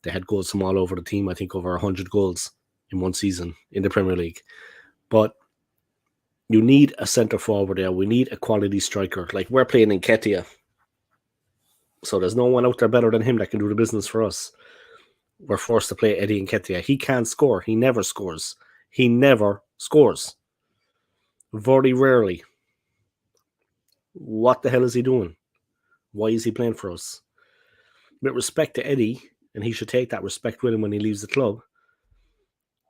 They had goals from all over the team, I think over 100 goals in one season in the Premier League. But you need a centre forward there. We need a quality striker. Like, we're playing in Nketiah. So there's no one out there better than him that can do the business for us. We're forced to play Eddie Nketiah. He can't score. He never scores. He never scores. Very rarely. What the hell is he doing? Why is he playing for us? With respect to Eddie, and he should take that respect with him when he leaves the club,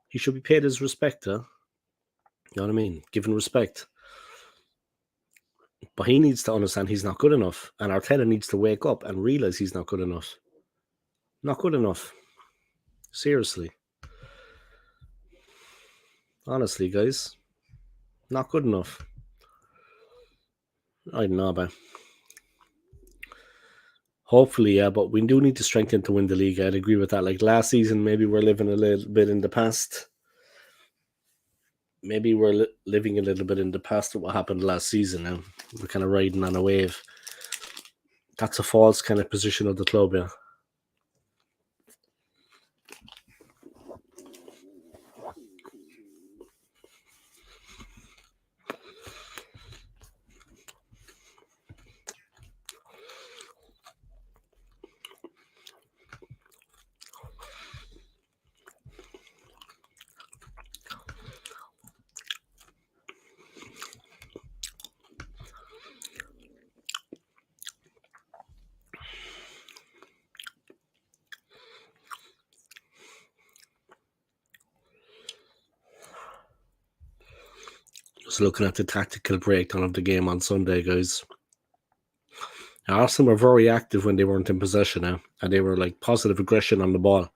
he should be paid his respect, you know what I mean? Given respect. But he needs to understand he's not good enough. And Arteta needs to wake up and realise he's not good enough. Not good enough. Seriously. Honestly, guys. Not good enough. I don't know, man. Hopefully, yeah, but we do need to strengthen to win the league. I'd agree with that. Like last season, maybe we're living a little bit in the past. Maybe we're living a little bit in the past of what happened last season, and we're kind of riding on a wave. That's a false kind of position of the club, yeah. Just looking at the tactical breakdown of the game on Sunday, guys. Arsenal were very active when they weren't in possession now, and they were like positive aggression on the ball.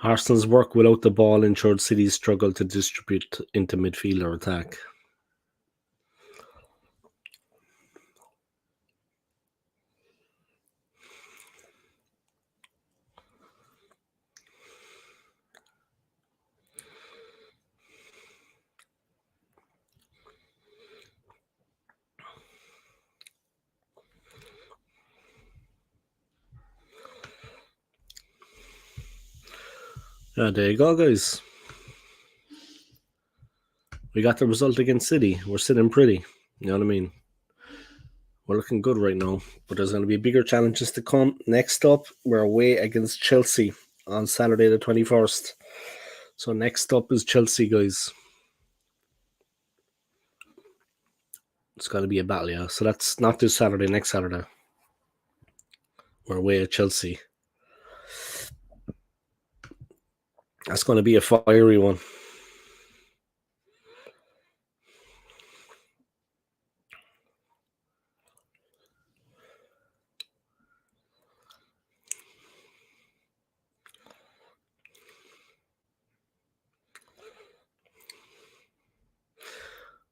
Arsenal's work without the ball ensured City's struggle to distribute into midfield or attack. Yeah, there you go, guys. We got the result against City. We're sitting pretty. You know what I mean? We're looking good right now. But there's going to be bigger challenges to come. Next up, we're away against Chelsea on Saturday the 21st. So next up is Chelsea, guys. It's going to be a battle, yeah. So that's not this Saturday, next Saturday. We're away at Chelsea. That's going to be a fiery one.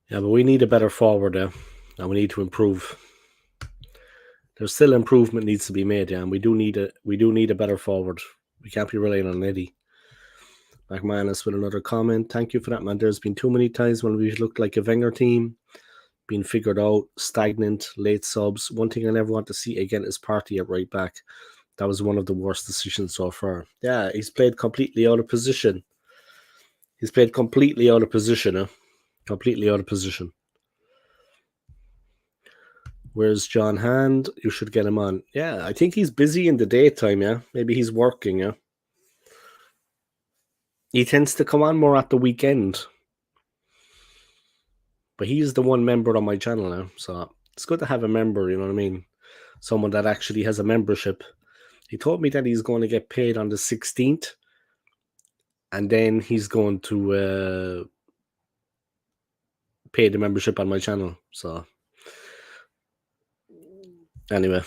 Yeah, but we need a better forward there, and we need to improve. There's still improvement needs to be made, yeah, and we do need a better forward. We can't be relying on Eddie. McManus with another comment. Thank you for that, man. There's been too many times when we've looked like a Wenger team, being figured out, stagnant, late subs. One thing I never want to see again is Partey at right back. That was one of the worst decisions so far. Yeah, he's played completely out of position. He's played completely out of position, huh? Completely out of position. Where's John Hand? You should get him on. Yeah, I think he's busy in the daytime, yeah. Maybe he's working, yeah. He tends to come on more at the weekend. But he's the one member on my channel now, so it's good to have a member, you know what I mean? Someone that actually has a membership. He told me that he's going to get paid on the 16th, and then he's going to pay the membership on my channel. So anyway,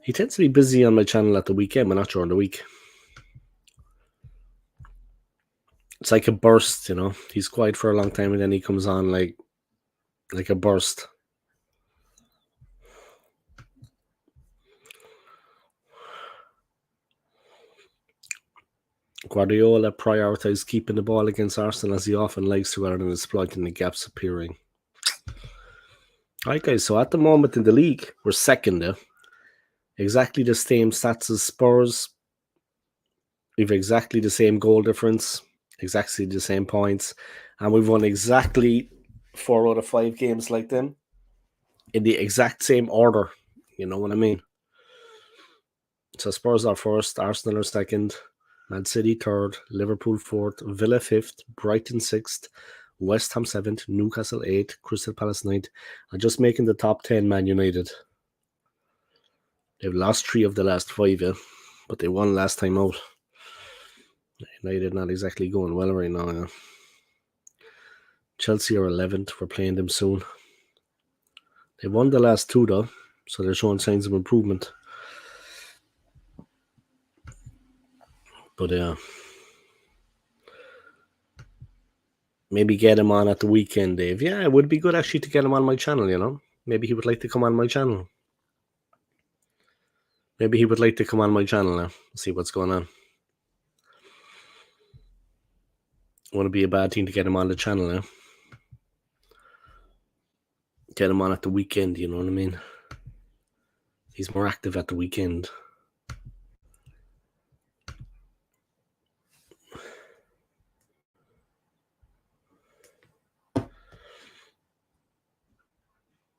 he tends to be busy on my channel at the weekend, but not during the week. It's like a burst, you know. He's quiet for a long time, and then he comes on like a burst. Guardiola prioritised keeping the ball against Arsenal as he often likes to, rather than exploiting the gaps appearing. All right, guys, so at the moment in the league, we're second. Exactly the same stats as Spurs. We've exactly the same goal difference, exactly the same points, and we've won exactly 4 out of 5 games like them in the exact same order. You know what I mean? So Spurs are first, Arsenal are second, Man City third, Liverpool fourth, Villa fifth, Brighton sixth, West Ham seventh, Newcastle eighth, Crystal Palace ninth, and just making the top 10, Man United. They've lost 3 of the last 5, yeah, but they won last time out. United not exactly going well right now. Yeah. Chelsea are 11th. We're playing them soon. They won the last 2 though, so they're showing signs of improvement. But maybe get him on at the weekend, Dave. Yeah, it would be good actually to get him on my channel, you know. Maybe he would like to come on my channel. Maybe he would like to come on my channel now. See what's going on. Wouldn't be a bad thing to get him on the channel now. Get him on at the weekend, you know what I mean? He's more active at the weekend.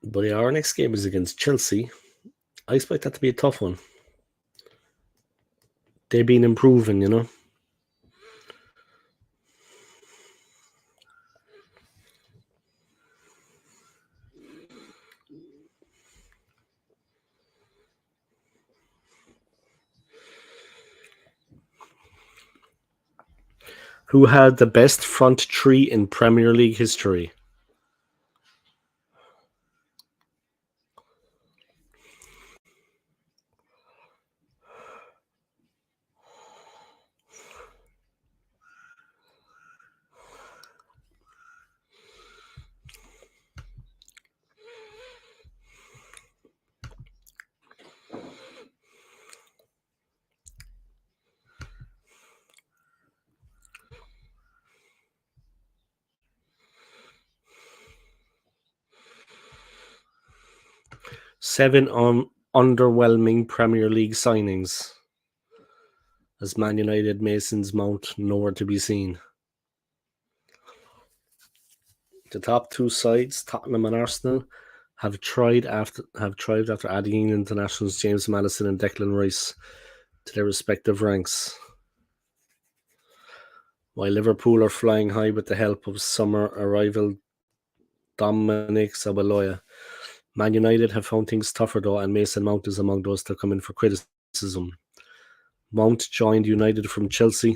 But yeah, our next game is against Chelsea. I expect that to be a tough one. They've been improving, you know. Who had the best front three in Premier League history? Seven underwhelming Premier League signings. As Man United, Mason's Mount nowhere to be seen. The top 2 sides, Tottenham and Arsenal, have thrived after adding in internationals James Maddison and Declan Rice to their respective ranks. While Liverpool are flying high with the help of summer arrival Dominic Sabaloya, Man United have found things tougher though, and Mason Mount is among those to come in for criticism. Mount joined United from Chelsea.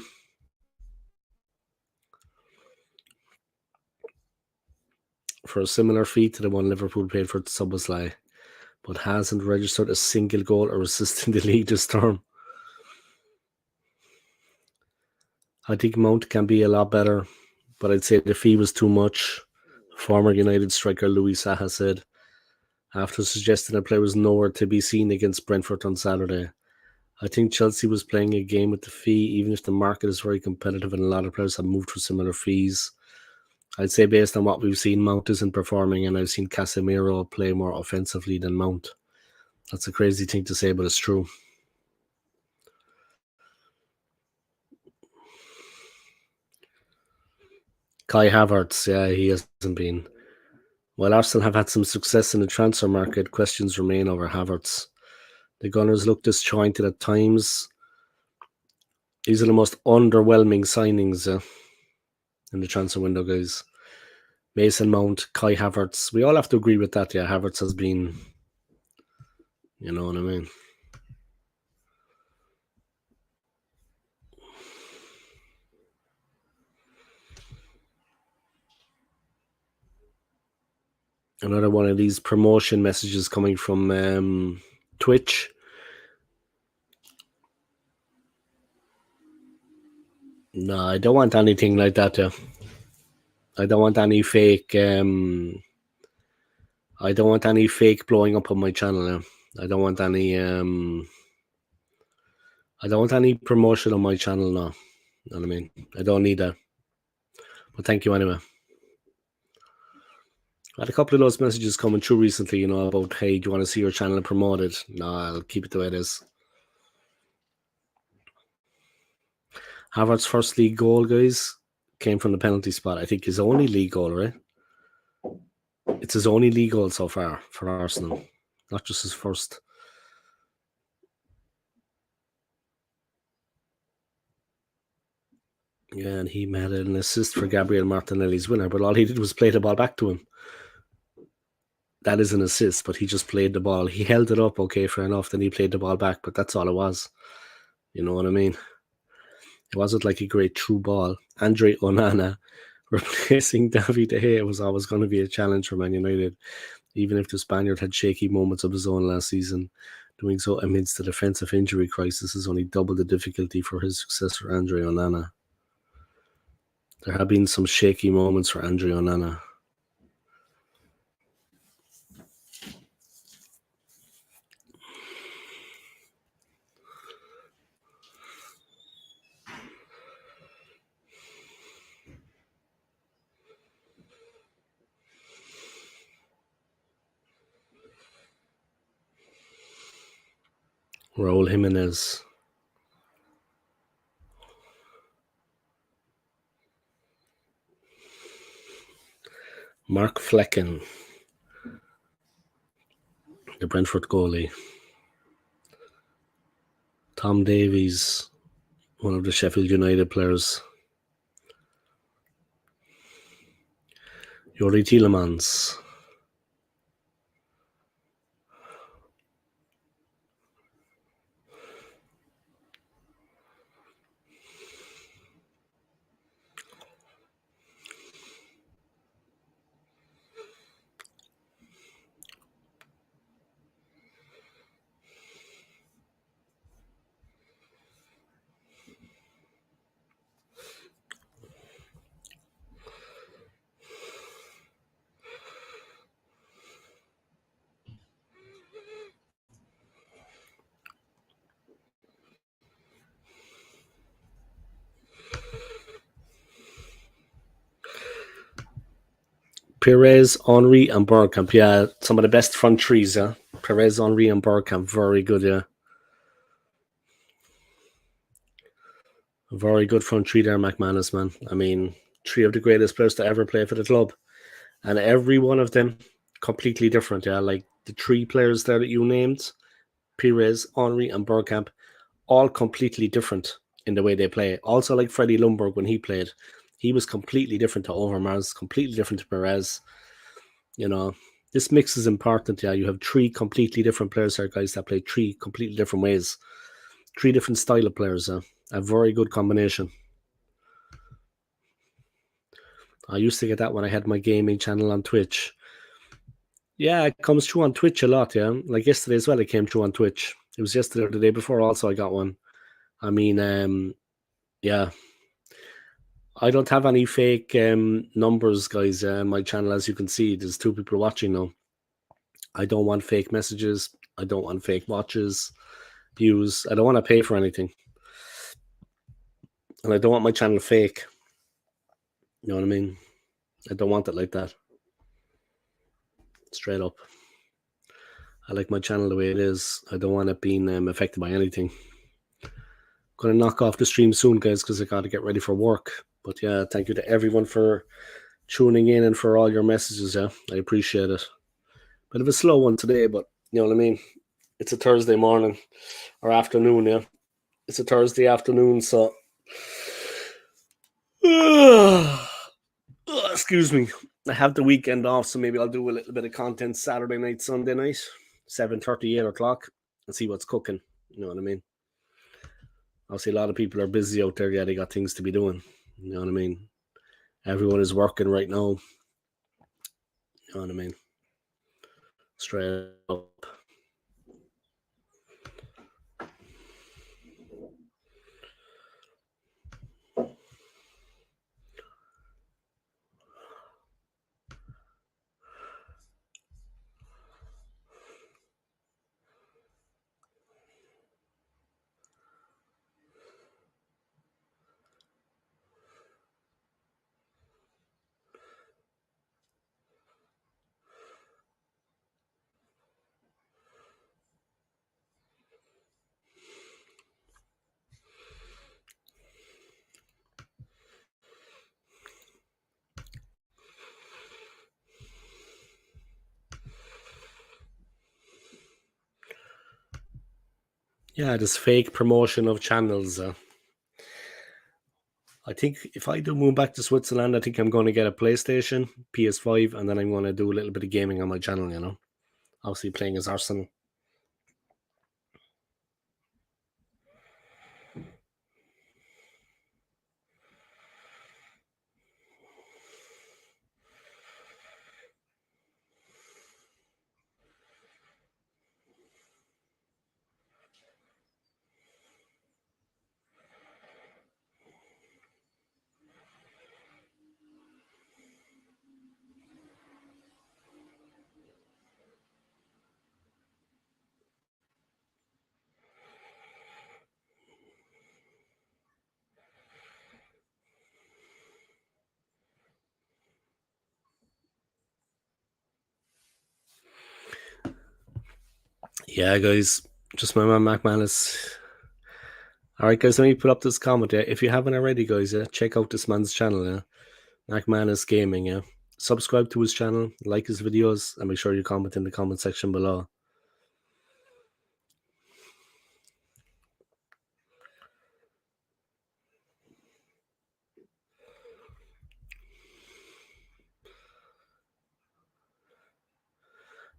For a similar fee to the one Liverpool paid for Szoboszlai, but hasn't registered a single goal or assist in the league this term. I think Mount can be a lot better, but I'd say the fee was too much. Former United striker Louis Saha said, after suggesting a player was nowhere to be seen against Brentford on Saturday. I think Chelsea was playing a game with the fee, even if the market is very competitive and a lot of players have moved for similar fees. I'd say based on what we've seen, Mount isn't performing, and I've seen Casemiro play more offensively than Mount. That's a crazy thing to say, but it's true. Kai Havertz, yeah, he hasn't been. While Arsenal have had some success in the transfer market, questions remain over Havertz. The Gunners look disjointed at times. These are the most underwhelming signings in the transfer window, guys. Mason Mount, Kai Havertz. We all have to agree with that, yeah. Havertz has been, you know what I mean. Another one of these promotion messages coming from Twitch. No, I don't want anything like that, yeah. I don't want any fake I don't want any fake blowing up on my channel, yeah. I don't want any promotion on my channel, no. You know what I mean? I don't need that. But thank you anyway. I had a couple of those messages coming through recently, you know, about, hey, do you want to see your channel promoted? No, I'll keep it the way it is. Havertz's first league goal, guys, came from the penalty spot. I think his only league goal, right? It's his only league goal so far for Arsenal, not just his first. Yeah, and he had an assist for Gabriel Martinelli's winner, but all he did was play the ball back to him. That is an assist, but he just played the ball. He held it up, okay, fair enough. Then he played the ball back, but that's all it was. You know what I mean? It wasn't like a great through ball. Andre Onana replacing David De Gea was always going to be a challenge for Man United, even if the Spaniard had shaky moments of his own last season. Doing so amidst the defensive injury crisis has only doubled the difficulty for his successor, Andre Onana. There have been some shaky moments for Andre Onana. Raul Jimenez. Mark Flecken, the Brentford goalie. Tom Davies, one of the Sheffield United players. Yuri Tielemans. Perez, Henry, and Bergkamp. Yeah, some of the best front threes, yeah. Perez, Henry, and Bergkamp. Very good, yeah. Very good front three there, McManus, man. I mean, three of the greatest players to ever play for the club. And every one of them completely different, yeah. Like the three players there that you named, Perez, Henry, and Bergkamp, all completely different in the way they play. Also, like Freddie Ljungberg when he played, he was completely different to Overmars, completely different to Perez. You know, this mix is important. Yeah, you have three completely different players here, guys, that play three completely different ways, three different style of players. A very good combination. I used to get that when I had my gaming channel on Twitch. Yeah, it comes through on Twitch a lot. Yeah, like yesterday as well, it came through on Twitch. It was yesterday or the day before. Also, I got one. I mean, yeah. I don't have any fake numbers, guys. My channel, as you can see, there's 2 people watching now. I don't want fake messages. I don't want fake watches, views. I don't want to pay for anything. And I don't want my channel fake. You know what I mean? I don't want it like that. Straight up. I like my channel the way it is. I don't want it being affected by anything. Going to knock off the stream soon, guys, because I got to get ready for work. But yeah, thank you to everyone for tuning in and for all your messages. Yeah, I appreciate it. Bit of a slow one today, but you know what I mean? It's a Thursday morning or afternoon, yeah. It's a Thursday afternoon, so excuse me. I have the weekend off, so maybe I'll do a little bit of content Saturday night, Sunday night, 7:30, 8 o'clock, and see what's cooking. You know what I mean? Obviously, a lot of people are busy out there. Yeah, they got things to be doing. You know what I mean? Everyone is working right now. You know what I mean? Straight up. Yeah, this fake promotion of channels. I think if I do move back to Switzerland, I think I'm going to get a PlayStation, PS5, and then I'm going to do a little bit of gaming on my channel, you know. Obviously playing as Arsenal. Yeah, guys, just my man McManus. All right, guys, let me put up this comment. Yeah, if you haven't already, guys, yeah, check out this man's channel. Yeah, McManus Gaming. Yeah, subscribe to his channel, like his videos, and make sure you comment in the comment section below.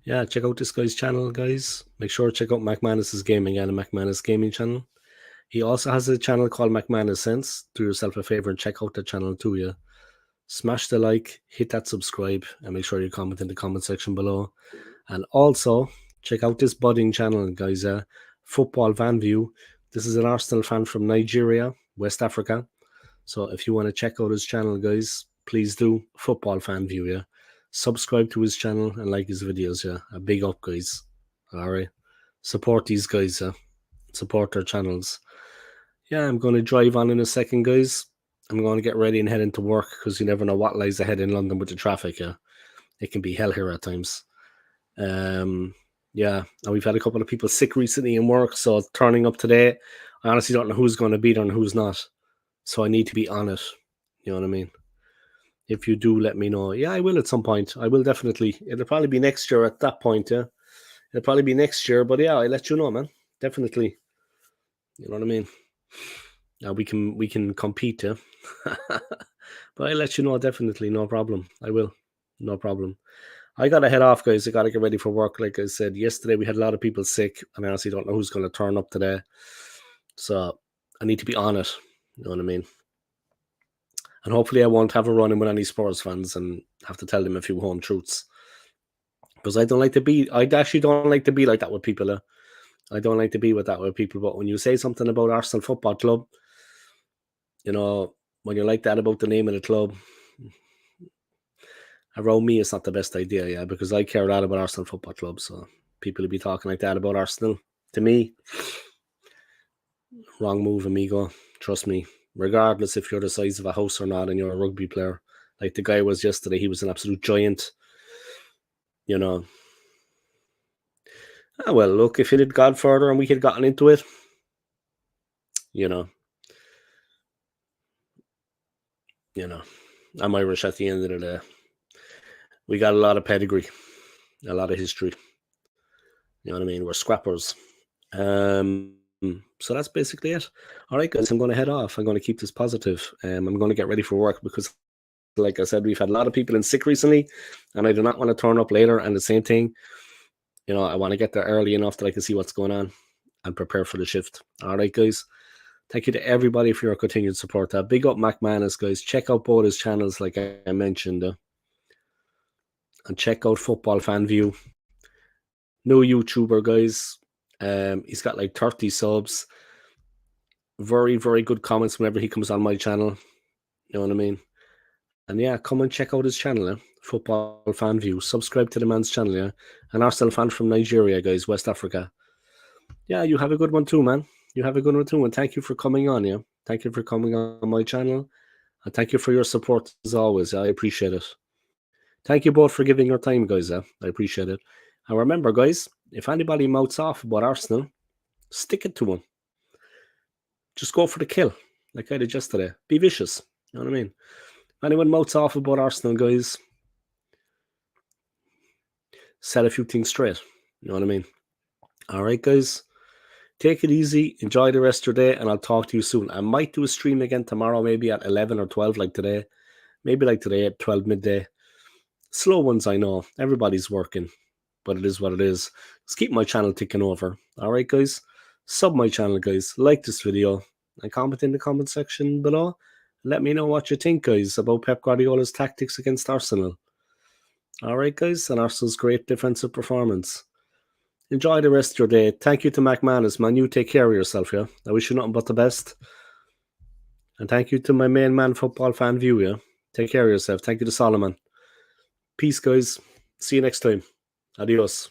Yeah, check out this guy's channel, guys. Make sure to check out McManus's Gaming and the McManus Gaming channel. He also has a channel called McManus Sense. Do yourself a favor and check out that channel too, yeah. Smash the like, hit that subscribe, and make sure you comment in the comment section below. And also, check out this budding channel, guys. Football Fan View. This is an Arsenal fan from Nigeria, West Africa. So if you want to check out his channel, guys, please do. Football Fan View, yeah. Subscribe to his channel and like his videos, yeah. A big up, guys. All right. Support these guys, support their channels. Yeah, I'm going to drive on in a second, guys. I'm going to get ready and head into work because you never know what lies ahead in London with the traffic. Yeah, it can be hell here at times. Yeah, and we've had a couple of people sick recently in work, so turning up today, I honestly don't know who's going to be there and who's not. So I need to be on it. You know what I mean? If you do, let me know. Yeah, I will at some point. I will definitely. It'll probably be next year at that point. Yeah, it'll probably be next year. But yeah, I'll let you know, man. Definitely. You know what I mean? We can compete, yeah. But I'll let you know definitely, no problem. I will, no problem. I gotta head off, guys. I gotta get ready for work. Like I said yesterday, we had a lot of people sick, and I honestly don't know who's gonna turn up today. So I need to be on it. You know what I mean? And hopefully, I won't have a run in with any Spurs fans and have to tell them a few home truths. Because I don't like to be. I actually don't like to be like that with people. I don't like to be with that with people. But when you say something about Arsenal Football Club, you know, when you're like that about the name of the club, around me, it's not the best idea, yeah, because I care a lot about Arsenal Football Club. So people will be talking like that about Arsenal. To me, wrong move, amigo. Trust me. Regardless if you're the size of a house or not and you're a rugby player, like the guy was yesterday, he was an absolute giant. You know. Well, look, if it had gone further and we had gotten into it, you know, I'm Irish at the end of the day. We got a lot of pedigree, a lot of history. You know what I mean? We're scrappers. So that's basically it. All right, guys, I'm going to head off. I'm going to keep this positive. I'm going to get ready for work because, like I said, we've had a lot of people in sick recently, and I do not want to turn up later. And the same thing, I want to get there early enough that I can see what's going on and prepare for the shift. All right, guys. Thank you to everybody for your continued support. Big up McManus, guys. Check out both his channels, like I mentioned. And check out Football Fan View. New YouTuber, guys. He's got like 30 subs. Very, very good comments whenever he comes on my channel. You know what I mean? And yeah, come and check out his channel, Football Fan View. Subscribe to the man's channel, yeah. An Arsenal fan from Nigeria, guys, West Africa. Yeah, you have a good one too, man. You have a good one too. And thank you for coming on, yeah. Thank you for coming on my channel. And thank you for your support as always. I appreciate it. Thank you both for giving your time, guys. I appreciate it. And remember, guys, if anybody mouths off about Arsenal, stick it to them. Just go for the kill, like I did yesterday. Be vicious. You know what I mean? If anyone mouths off about Arsenal, guys, set a few things straight. You know what I mean? All right, guys. Take it easy. Enjoy the rest of your day, and I'll talk to you soon. I might do a stream again tomorrow, maybe at 11 or 12 like today. Maybe like today at 12 midday. Slow ones, I know. Everybody's working, but it is what it is. Just keep my channel ticking over. All right, guys? Sub my channel, guys. Like this video and comment in the comment section below. Let me know what you think, guys, about Pep Guardiola's tactics against Arsenal. All right, guys? And Arsenal's great defensive performance. Enjoy the rest of your day. Thank you to McManus, man. You take care of yourself, yeah? I wish you nothing but the best. And thank you to my main man, Football Fan View, yeah? Take care of yourself. Thank you to Solomon. Peace, guys. See you next time. Adios.